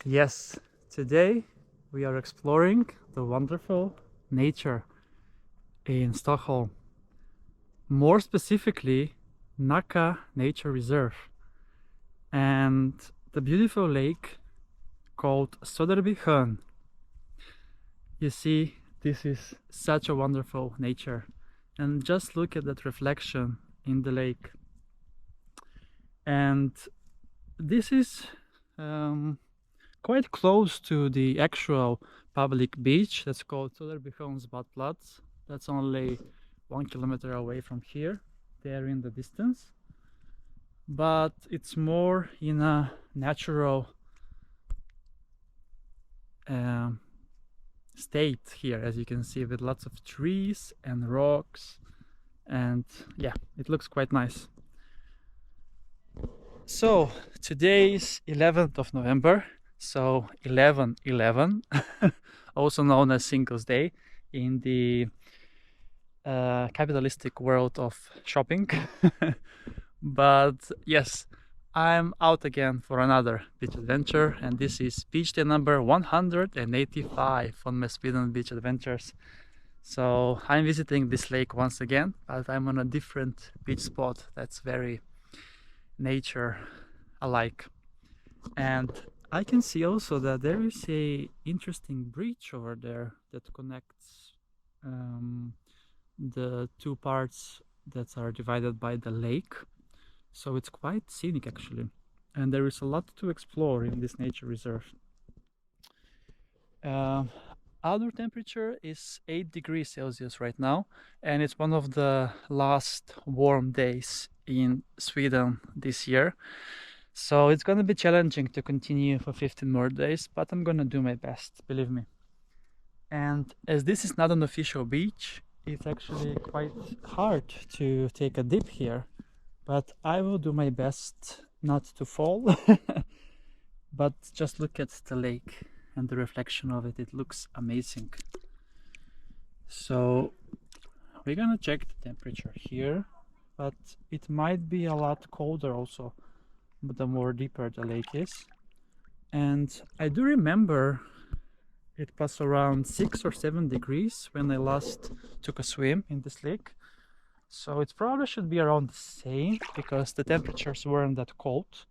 Yes, today we are exploring the wonderful nature in Stockholm. More specifically, Nacka Nature Reserve and the beautiful lake called Söderbysjön. You see, this is such a wonderful nature, and just look at that reflection in the lake. And this is quite close to the actual public beach that's called Söderbysjöns Badplats. That's only 1 kilometer away from here, there in the distance. But it's more in a natural state here, as you can see, with lots of trees and rocks, and yeah, it looks quite nice. So today is 11th of November, so 11/11, also known as Singles Day in the capitalistic world of shopping. But yes, I'm out again for another beach adventure, and this is beach day number 185 on my Sweden beach adventures. So I'm visiting this lake once again, but I'm on a different beach spot that's very nature alike. And I can see also that there is a interesting bridge over there that connects the two parts that are divided by the lake. So it's quite scenic actually, and there is a lot to explore in this nature reserve. Outdoor temperature is 8 degrees Celsius right now, and it's one of the last warm days in Sweden this year. So it's gonna be challenging to continue for 15 more days, but I'm gonna do my best, believe me. And as this is not an official beach, it's actually quite hard to take a dip here, but I will do my best not to fall. But just look at the lake and the reflection of it, it looks amazing. So we're gonna check the temperature here, but it might be a lot colder also the more deeper the lake is. And I do remember it was around 6 or 7 degrees when I last took a swim in this lake. So it probably should be around the same because the temperatures weren't that cold.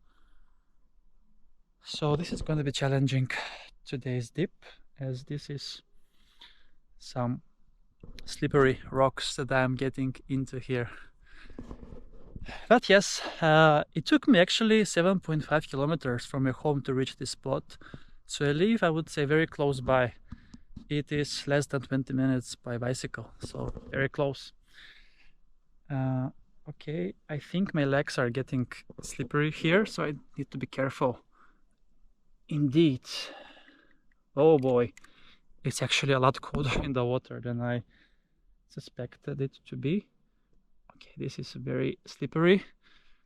So this is going to be challenging today's dip, as this is some slippery rocks that I'm getting into here. But yes, it took me actually 7.5 kilometers from my home to reach this spot. So I live, I would say, very close by. It is less than 20 minutes by bicycle, so very close. Okay, I think my legs are getting slippery here, so I need to be careful. Indeed. Oh boy, it's actually a lot colder in the water than I suspected it to be. Okay, this is very slippery.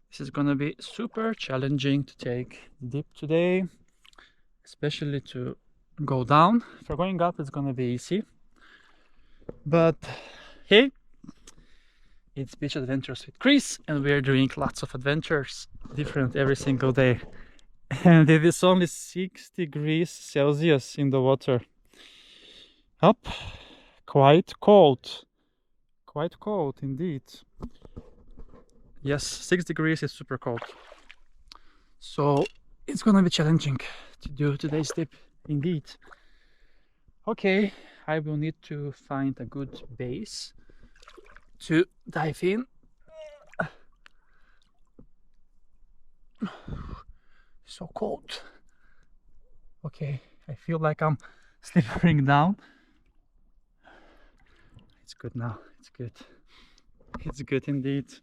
This is gonna be super challenging to take dip today, especially to go down. For going up, it's gonna be easy. But hey, it's Beach Adventures with Chris, and we're doing lots of adventures, different every single day. And it is only 6 degrees Celsius in the water. Up, quite cold. Quite cold indeed. Yes, 6 degrees is super cold. So it's gonna be challenging to do today's dip indeed. Okay, I will need to find a good base to dive in. So cold. Okay, I feel like I'm slithering down. It's good now, it's good. It's good indeed.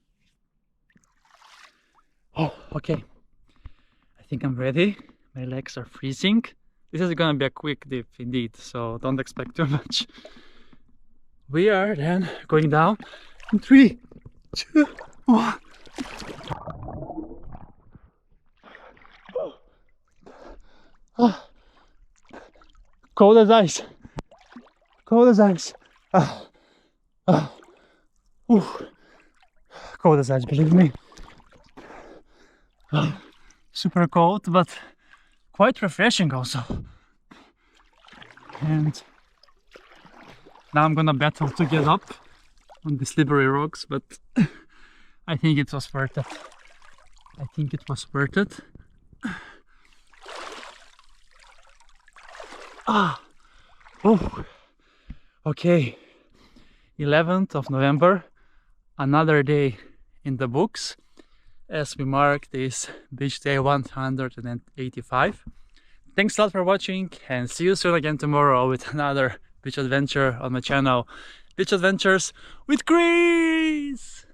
Oh, okay. I think I'm ready. My legs are freezing. This is gonna be a quick dip indeed, so don't expect too much. We are then going down in 3, 2, 1. Oh. Cold as ice. Cold as ice. Cold as ice, believe me. Super cold, but quite refreshing also. And now I'm gonna battle to get up on the slippery rocks, but I think it was worth it. I think it was worth it. Ah, oh, okay. 11th of November, another day in the books as we mark this beach day 185. Thanks a lot for watching, and see you soon again tomorrow with another beach adventure on my channel, Beach Adventures with Chris!